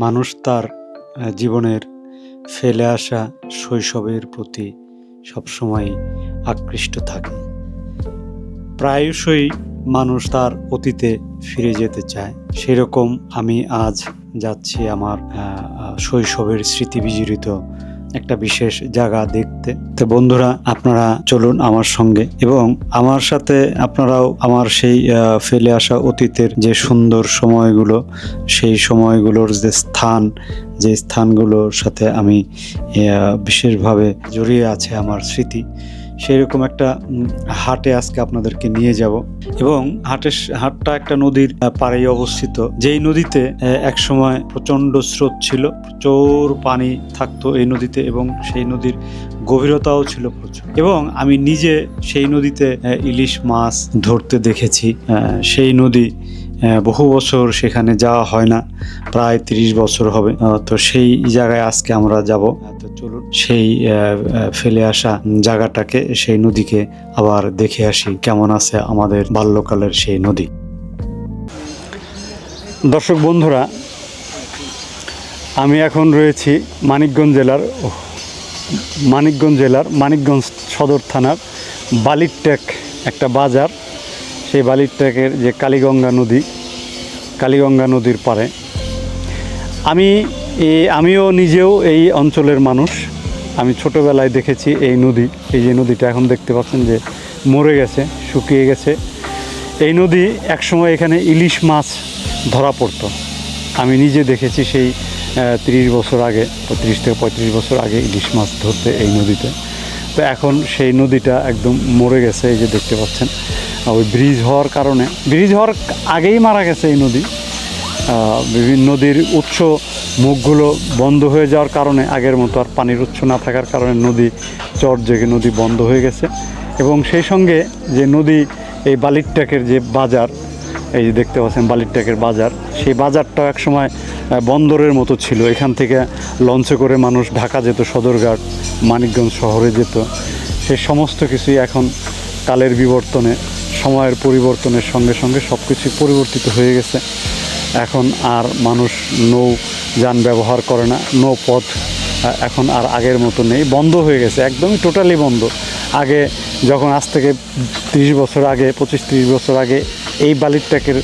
মানুষ তার জীবনের ফেলে আসা শৈশবের প্রতি সবসময় আকৃষ্ট থাকে। প্রায়শই মানুষ তার অতীতে ফিরে যেতে চায়। সেরকম আমি আজ যাচ্ছি আমার শৈশবের স্মৃতি বিজড়িত একটা বিশেষ জায়গা দেখতে। তো বন্ধুরা, আপনারা চলুন আমার সঙ্গে এবং আমার সাথে আপনারাও আমার সেই ফেলে আসা অতীতের যে সুন্দর সময়গুলো, সেই সময়গুলোর যে স্থানগুলোর সাথে আমি বিশেষভাবে জড়িয়ে আছে আমার স্মৃতি, সেরকম একটা হাটে আজকে আপনাদেরকে নিয়ে যাব। এবং হাটটা একটা নদীর পাড়েই অবস্থিত, যেই নদীতে এক সময় প্রচণ্ড স্রোত ছিল, প্রচুর পানি থাকতো এই নদীতে এবং সেই নদীর গভীরতাও ছিল প্রচুর। এবং আমি নিজে সেই নদীতে ইলিশ মাছ ধরতে দেখেছি। সেই নদী বহু বছর সেখানে যাওয়া হয় না, প্রায় 30 বছর হবে। তো সেই জায়গায় আজকে আমরা যাব। তো চলুন সেই ফেলে আসা জায়গাটাকে, সেই নদীকে আবার দেখে আসি কেমন আছে আমাদের বাল্যকালের সেই নদী। দর্শক বন্ধুরা, আমি এখন রয়েছি মানিকগঞ্জ সদর থানার বালিরটেক একটা বাজার। সেই বালিরটেকের যে কালীগঙ্গা নদীর পাড়ে আমিও নিজেও এই অঞ্চলের মানুষ। আমি ছোটোবেলায় দেখেছি এই যে নদীটা এখন দেখতে পাচ্ছেন যে মরে গেছে, শুকিয়ে গেছে। এই নদী একসময় এখানে ইলিশ মাছ ধরা পড়তো। আমি নিজে দেখেছি সেই 30 বছর আগে, 30 থেকে 35 বছর আগে ইলিশ মাছ ধরতে এই নদীতে। তো এখন সেই নদীটা একদম মরে গেছে। এই যে দেখতে পাচ্ছেন, ওই ব্রিজ হওয়ার আগেই মারা গেছে এই নদী। বিভিন্ন নদীর উৎস মুখগুলো বন্ধ হয়ে যাওয়ার কারণে, আগের মতো আর পানির উৎস না থাকার কারণে চর জেগে নদী বন্ধ হয়ে গেছে। এবং সেই সঙ্গে যে এই বালিরটেকের যে বাজার, এই যে দেখতে পাচ্ছেন বালিরটেকের বাজার, সেই বাজারটা একসময় বন্দরের মতো ছিল। এখান থেকে লঞ্চে করে মানুষ ঢাকা যেত, সদরঘাট, মানিকগঞ্জ শহরে যেত। সেই সমস্ত কিছুই এখন কালের বিবর্তনে, সময়ের পরিবর্তনের সঙ্গে সঙ্গে সব কিছুই পরিবর্তিত হয়ে গেছে। এখন আর মানুষ নৌযান ব্যবহার করে না, নৌপথ এখন আর আগের মতো নেই, বন্ধ হয়ে গেছে, একদমই টোটালি বন্ধ। আগে যখন আজ থেকে 30 বছর আগে, 25-30 বছর আগে এই বালিরটেকের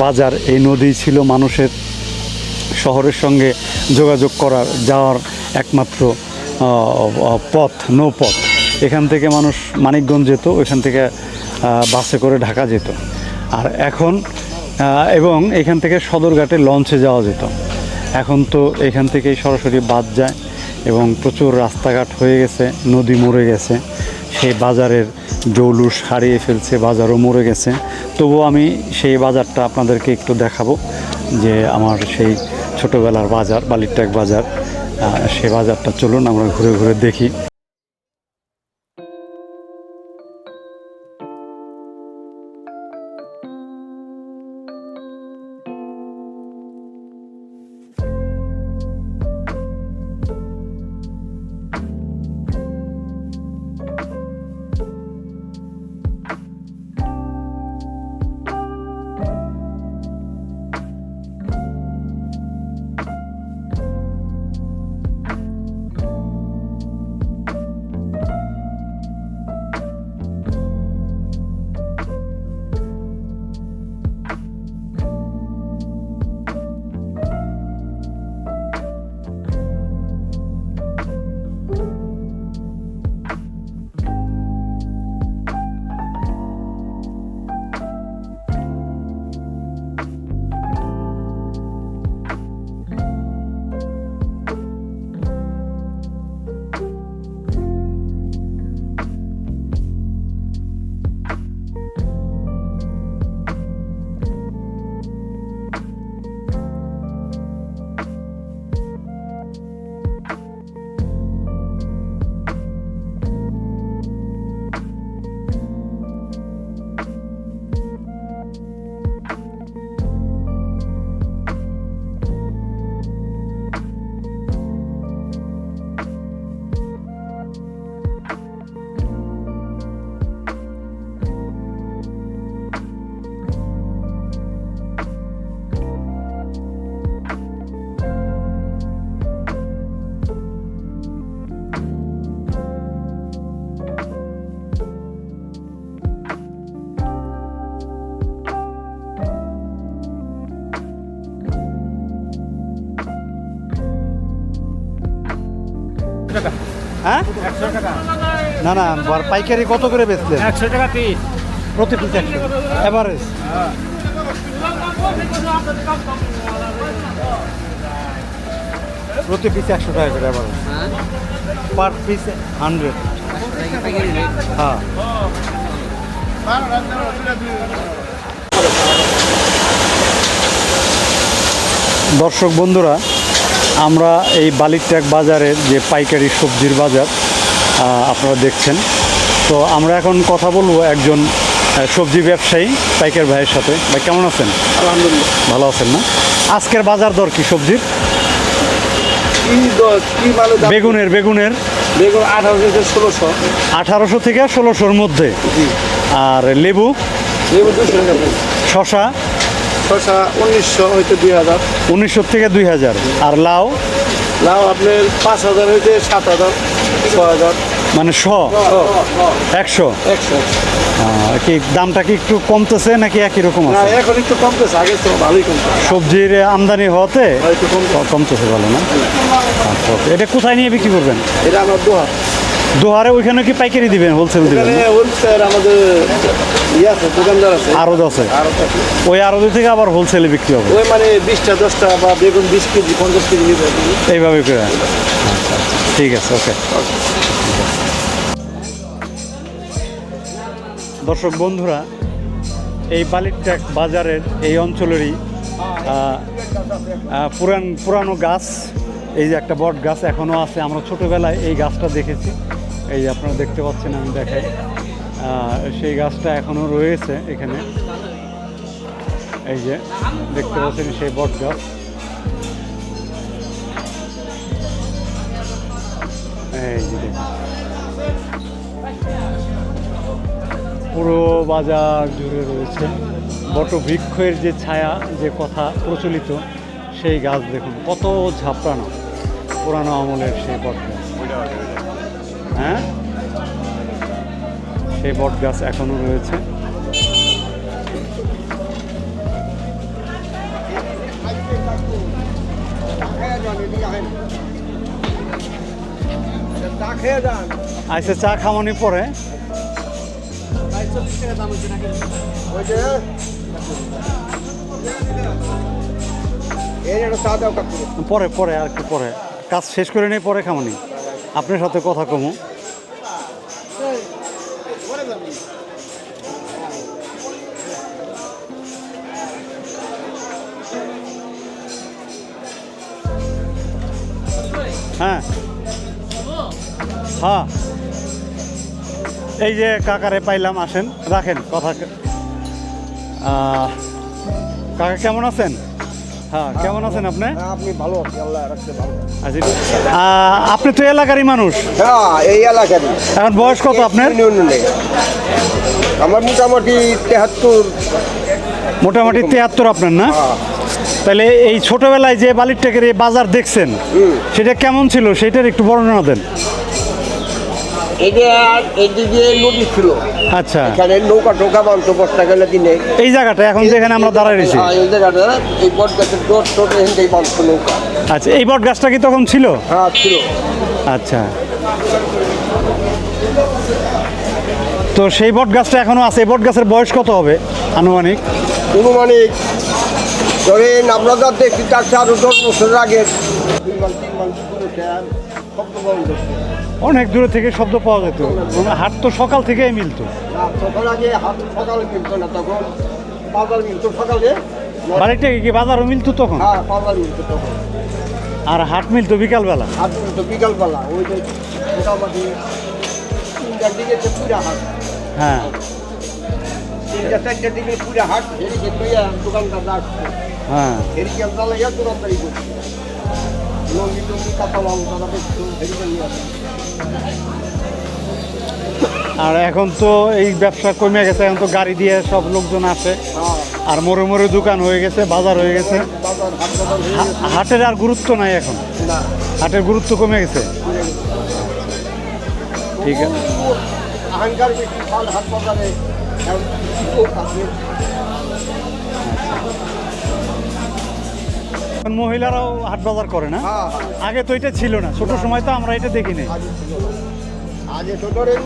বাজার, এই নদী ছিল মানুষের শহরের সঙ্গে যোগাযোগ যাওয়ার একমাত্র নৌপথ। এখান থেকে মানুষ মানিকগঞ্জ যেত, ওইখান থেকে বাসে করে ঢাকা যেত। আর এখন এবং এখান থেকে সদরঘাটে লঞ্চে যাওয়া যেত। এখন তো এখান থেকেই সরাসরি বাদ যায় এবং প্রচুর রাস্তাঘাট হয়ে গেছে, নদী মরে গেছে, সেই বাজারের জৌলুস হারিয়ে ফেলছে, বাজারও মরে গেছে। তবুও আমি সেই বাজারটা আপনাদেরকে একটু দেখাবো, যে আমার সেই ছোটোবেলার বাজার, বালিরটেক বাজার। সেই বাজারটা চলুন আমরা ঘুরে ঘুরে দেখি। হ্যাঁ না না পাইকারি কত করে বেচলেন? 100 টাকা পিস। প্রতি পিস 100 এভারেজ। প্রতি পিস 100 টাকা করে এভারেজ, পার পিস 100। হ্যাঁ দর্শক বন্ধুরা, আমরা এই বালিরট্যাক বাজারের যে পাইকারি সবজির বাজার আপনারা দেখছেন। তো আমরা এখন কথা বলবো একজন সবজি ব্যবসায়ী পাইকার ভাইয়ের সাথে। ভাই কেমন আছেন? আলহামদুলিল্লাহ ভালো আছেন না? আজকের বাজার দর কি সবজির? বেগুনের বেগুন 1800 থেকে 1600-র মধ্যে। আর লেবু 200 টাকা। শশা 1900 হইতে 2000। 1900 থেকে 2000। আর লাউ আপনার 5000 হইতে 7000 6000। মানে 100 কি দামটা কি একটু কমতেছে নাকি একই রকম না, আছে? এখন একটু কমতেছে, আগে তো ভালোই কমতেছে। সবজির আমদানি হওয়াতে একটু কমতেছে, ভালো না? আচ্ছা ওকে। এটা কোথায় নিয়ে বিক্রি করবেন? এটা আমার দোহার। দোহারে ওইখানে কি পাইকারি দিবেন, হোলসেল দিবেন? এখানে হোলসেল আমাদের আছে, দোকানদার আছে, আড়ত আছে। ওই আড়ত থেকে আবার হোলসেলে বিক্রি হবে। ওই মানে 20টা 10টা বা বেগুন 20 কেজি 50 কেজি নিবে এইভাবে করে। আচ্ছা আচ্ছা, ঠিক আছে, ওকে। দর্শক বন্ধুরা, এই বালিরট্যাক বাজারের এই অঞ্চলেরই পুরানো গাছ, এই যে একটা বট গাছ এখনও আছে। আমরা ছোটোবেলায় এই গাছটা দেখেছি, এই যে আপনারা দেখতে পাচ্ছেন, আমি দেখাই। সেই গাছটা এখনও রয়েছে এখানে, এই যে দেখতে পাচ্ছেন সেই বট গাছ। এই যে দেখুন, পুরো বাজার জুড়ে রয়েছে বটবৃক্ষের যে ছায়া, যে কথা প্রচলিত, সেই গাছ দেখুন কত ঝাপড়ানো, পুরানো আমলের সেই বট গাছ। হ্যাঁ, সেই বট গাছ এখনো রয়েছে। আচ্ছা, চা খাওয়ানি পরে পরে পরে আর কি, পরে কাজ শেষ করে নেই, পরে খামানি আপনার সাথে কথা কমু। হ্যাঁ হ্যাঁ, এই যে কাকারে পাইলাম, আসেন, রাখেন কথা। কাকা কেমন আছেন? হ্যাঁ, কেমন আছেন আপনি? আপনি ভালো আছেন, আল্লাহ রাখতে ভালো। আচ্ছা, আপনি তো এলাকারই মানুষ? হ্যাঁ, এই এলাকারই। এখন বয়স কত আপনার? আমার মোটামুটি 73। মোটামুটি 73 আপনার না? তাহলে এই ছোটবেলায় যে বালিরট্যাকের এই বাজার দেখছেন, সেটা কেমন ছিল, সেটার একটু বর্ণনা দেন। এইদিকে নদী ছিল। আচ্ছা, এখানে নৌকা টোকা বানতো বর্ষা গেলে দিনে। এই জায়গাটা এখন যেখানে আমরা দাঁড়ায় রয়েছি, এই জায়গাটা এই বট গাছের ডোর টোটে এখানটাই বানতো নৌকা। আচ্ছা, এই বট গাছটা কি তখন ছিল? হ্যাঁ, ছিল। আচ্ছা, তো সেই বট গাছটা এখনো আছে। এই বট গাছের বয়স কত হবে আনুমানিক? অনুমানিক ধরেন আমরা যা দেখি তার 4-10 বছর আগে। অনেক দূরে থেকে শব্দ পাওয়া যেত, হাট তো সকাল থেকেই মিলতো। সকাল আগে হাট সকালে মিলতো না, তখন বাজার মিলতো সকালে। বালিরট্যাকে কি বাজারও মিলতো তখন? হ্যাঁ, বাজার মিলতো তখন। আর হাট মিলতো বিকালবেলা? হাট মিলতো বিকালবেলা, ওই যে মোটামুটি 3টার দিকে পুরা হাট। হ্যাঁ, 3টা-4টার দিকে পুরা হাট। এদিকে তুইয়া দোকানদার আসতো। হ্যাঁ, এদিকে আমরা লাগিয়ে দোকানদারি করছি। লঙ্গি টঙ্গি কাঁচা মাল তারা বেচতো, এদিকে নিয়ে আসতো। আর এখন তো এই ব্যবসা কমে গেছে, এখন তো গাড়ি দিয়ে সব লোকজন আসে। আর মোড়ে মোড়ে দোকান হয়ে গেছে, বাজার হয়ে গেছে। বাজার হাট বাজার হয়ে গেছে। হাটের আর গুরুত্ব নাই এখন, না, হাটের গুরুত্ব কমে গেছে। ঠিক আছে, আহঙ্কার বেশি ফল হাট বাজারে এখন লোক আছে। এখন মহিলারাও হাট বাজার করে না? হ্যাঁ আগে তো এটা ছিল না, ছোট সময় তো আমরা এটা দেখিনি। আগে ছিল না। আগে তো ধরেন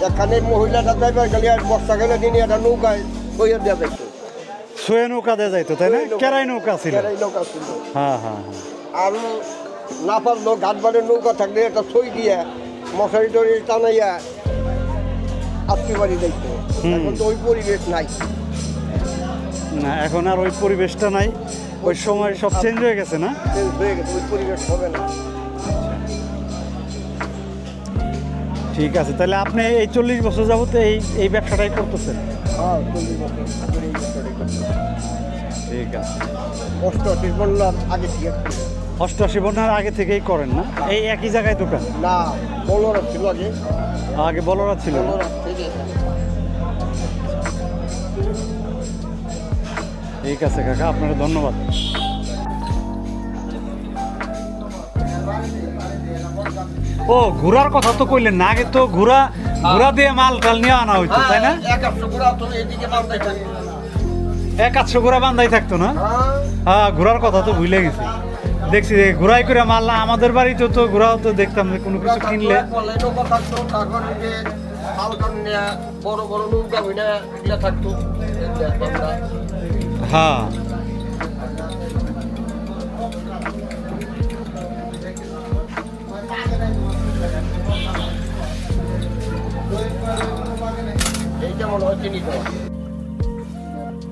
এখানে মহিলাটা যাইবার গেলে আর বস্তা গেলে দিন একটা নৌকায় বইয়ে দেওয়া যাইতো। সোয়ে নৌকা দেওয়া যাইতো, তাই না? কেরাই নৌকা ছিল। কেরাই নৌকা ছিল। হ্যাঁ হ্যাঁ হ্যাঁ। আর না পারলো ঘাটবারের নৌকা থাকলে একটা ছই দিয়ে মশারি টরি টানাইয়া আত্মীয় বাড়ি যাইতো। এখন তো ওই পরিবেশ নাই। না, এখন আর ওই পরিবেশটা নাই, ওই সময় সব চেঞ্জ হয়ে গেছে না? চেঞ্জ হয়ে গেছে, ওই পরিবেশ হবে না। ঠিক আছে, তাহলে আপনি এই 40 বছর যাবত এই ব্যবসাটাই করতেছেন? হ্যাঁ 40 বছর ধরে এই ব্যবসাটাই করছি। ঠিক আছে। 88 বন্যার আগে থেকে করি। 88 বন্যার আগে থেকেই করেন না? এই একই জায়গায় দোকান? না, বলরা ছিল আগে। আগে বলরা ছিল না? বলরা থেকে ঠিক আছে কাকা, আপনার ধন্যবাদ। ও, ঘোড়ার কথা তো কইলেন না, আগে তো ঘোড়া দিয়ে মাল টাল নিয়ে আনা হইতো, তাই না? 100 ঘোড়া তো এদিকে বাঁধাই থাকে। 100 ঘোড়া বান্ধাই থাকতো না? হ্যাঁ হ্যাঁ, ঘোড়ার কথা তো ভুলে গেছি। দেখছি যে ঘোড়াই করে মাল না, আমাদের বাড়িতে তো ঘোড়াও তো দেখতাম যে কোনো কিছু কিনলে। বলে নৌকা থাকতো, তারপরে যে হালকান নিয়ে বড় বড় নৌকা হইনা এগুলা থাকতো। হ্যাঁ, এই যেমন হয় চিনি তো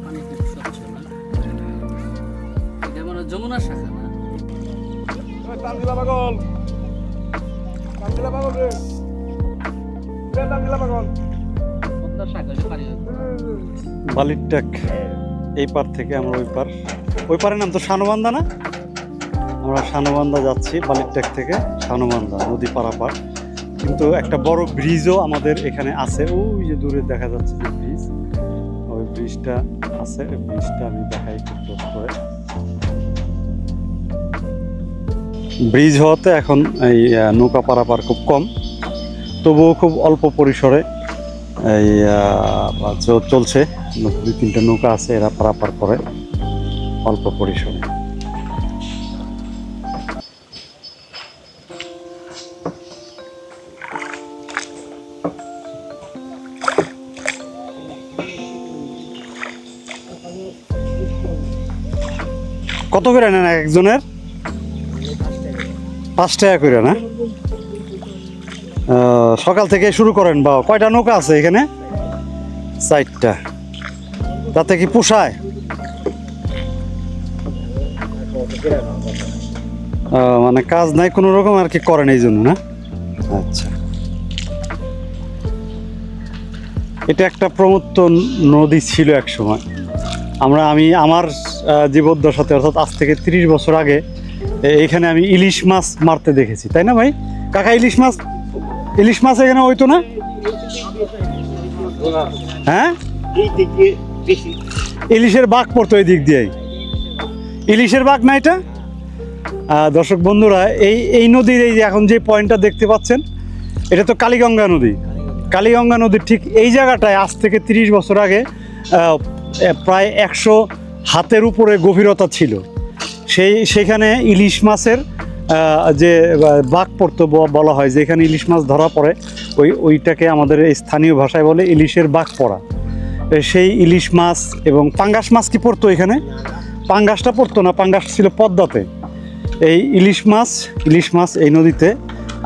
পানি খুব স্বচ্ছ না, এটা মানে যমুনার শাখা না? টাঙ্গিলা পাগল রে টাঙ্গিলা পাগল পদ্মার শাখা হচ্ছে পানি। বালির ট্যাক এই পার থেকে আমরা ওই পারের নাম তো শানবান্ধা না? আমরা শানবান্ধা যাচ্ছি বালির ট্যাক থেকে। শানবান্ধা নদী পারাপার, কিন্তু একটা বড় ব্রিজও আমাদের এখানে আছে। ওই যে দূরে দেখা যাচ্ছে যে ব্রিজ, ওই ব্রিজটা আছে। ওই ব্রিজটা আমি দেখাই একটু ক্লোজ করে। ব্রিজ হওয়াতে এখন এই নৌকা পারাপার খুব কম, তবুও খুব অল্প পরিসরে এই চলছে। 2-3টা নৌকা আছে, এরা পারাপার করে অল্প পরিসরে। কত করে নেন একজনের? 5 টাকা করে না? সকাল থেকে শুরু করেন? বা কয়টা নৌকা আছে এখানে? 4টা। তাতে কি পোষায়? মানে কাজ নাই কোনো রকম আর কি, করেন এই জন্য না? আচ্ছা, এটা একটা প্রমত্ত নদী ছিল এক সময়। আমি আমার জীবদ্দশাতে, অর্থাৎ আজ থেকে 30 বছর আগে এইখানে আমি ইলিশ মাছ মারতে দেখেছি, তাই না ভাই? কাকা, ইলিশ মাছ এখানে হইতো না? হ্যাঁ, ইলিশের বাঘ পড়তো এই দিক দিয়েই। ইলিশের বাঘ না এটা? দর্শক বন্ধুরা, এই নদীর এই যে এখন যে পয়েন্টটা দেখতে পাচ্ছেন, এটা তো কালীগঙ্গা নদী। কালীগঙ্গা নদীর ঠিক এই জায়গাটায় আজ থেকে 30 বছর আগে প্রায় 100 হাতের উপরে গভীরতা ছিল। সেখানে ইলিশ মাছের যে বাঘ পড়তো বলা হয়, যে এখানে ইলিশ মাছ ধরা পড়ে, ওইটাকে আমাদের এই স্থানীয় ভাষায় বলে ইলিশের বাঘ পড়া। সেই ইলিশ মাছ এবং পাঙ্গাস মাছ কি পড়তো এখানে? পাঙ্গাসটা পড়তো না, পাঙ্গাস ছিল পদ্মাতে। এই ইলিশ মাছ এই নদীতে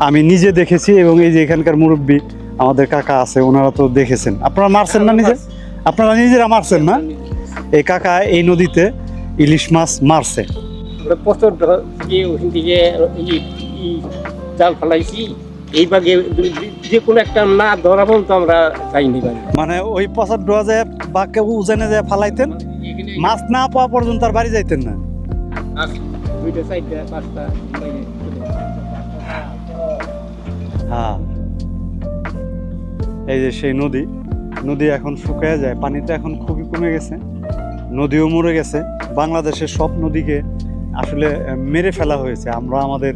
আমি নিজে দেখেছি, এবং এই যে এখানকার মুরব্বী আমাদের কাকা আছে, ওনারা তো দেখেছেন। আপনারা মারছেন না নিজে? আপনারা নিজেরা মারছেন না? এই কাকা এই নদীতে ইলিশ মাছ মারছে। পছন্দ ওখান থেকে জাল ফেলাইছি, এই বাগে যে কোনো একটা না ধরা পর্যন্ত আমরা যাইনি। মানে ওই পচার ডোয়া যায় বাঘকে উজানে যায় ফালাইতেন, মাছ না পাওয়া পর্যন্ত আর বাড়ি যাইতেন না? 2টা 4টা 5টা। হ্যাঁ, এই যে সেই নদী এখন শুকিয়ে যায়, পানিটা এখন খুবই কমে গেছে, নদীও মরে গেছে। বাংলাদেশের সব নদীকে আসলে মেরে ফেলা হয়েছে। আমরা আমাদের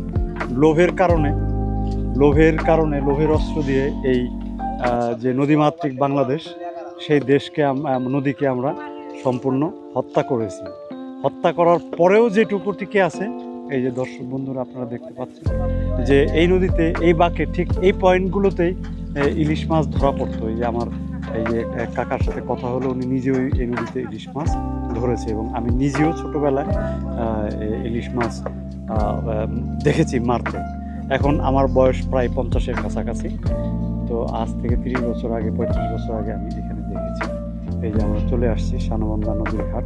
লোভের কারণে লোভের অস্ত্র দিয়ে এই যে নদীমাতৃক বাংলাদেশ, সেই দেশকে নদীকে আমরা সম্পূর্ণ হত্যা করেছি। হত্যা করার পরেও যেটুকু টিকে আছে, এই যে দর্শক বন্ধুরা আপনারা দেখতে পাচ্ছেন যে এই নদীতে এই বাঁকে ঠিক এই পয়েন্টগুলোতেই ইলিশ মাছ ধরা পড়তো। এই যে আমার এই যে কাকার সাথে কথা হলো, উনি নিজেও এই নদীতে ইলিশ মাছ ধরেছে এবং আমি নিজেও ছোটোবেলায় ইলিশ মাছ দেখেছি মারতে। এখন আমার বয়স প্রায় 50-এর কাছাকাছি, তো আজ থেকে 30 বছর আগে 35 বছর আগে আমি এখানে দেখেছি। এই যে আমরা চলে আসছি সানবন্ধা নদীর ঘাট।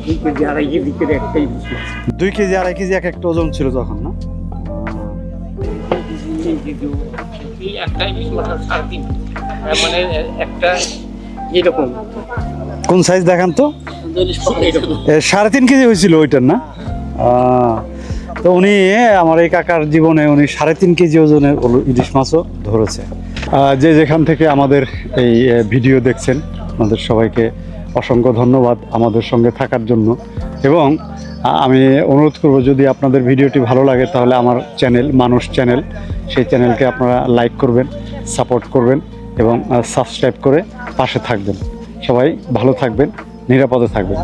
2 কেজি 2.5 কেজির ভিতরে একটা ইলিশ মাছ। 2 কেজি 2.5 কেজি এক একটা ওজন ছিল তখন, না? এই একটা ইলিশ মাছ 3.5, মানে একটা এরকম। কোন সাইজ দেখান তো? এরকম 3.5 কেজি হয়েছিল ওইটার, না? তো উনি, আমার এই কাকার জীবনে উনি 3.5 কেজি ওজনের ইলিশ মাছও ধরেছে। যে যেখান থেকে আমাদের এই ভিডিও দেখছেন, আমাদের সবাইকে অসংখ্য ধন্যবাদ আমাদের সঙ্গে থাকার জন্য। এবং আমি অনুরোধ করব, যদি আপনাদের ভিডিওটি ভালো লাগে তাহলে আমার চ্যানেল মানুষ চ্যানেল, সেই চ্যানেলকে আপনারা লাইক করবেন, সাপোর্ট করবেন এবং সাবস্ক্রাইব করে পাশে থাকবেন। সবাই ভালো থাকবেন, নিরাপদে থাকবেন।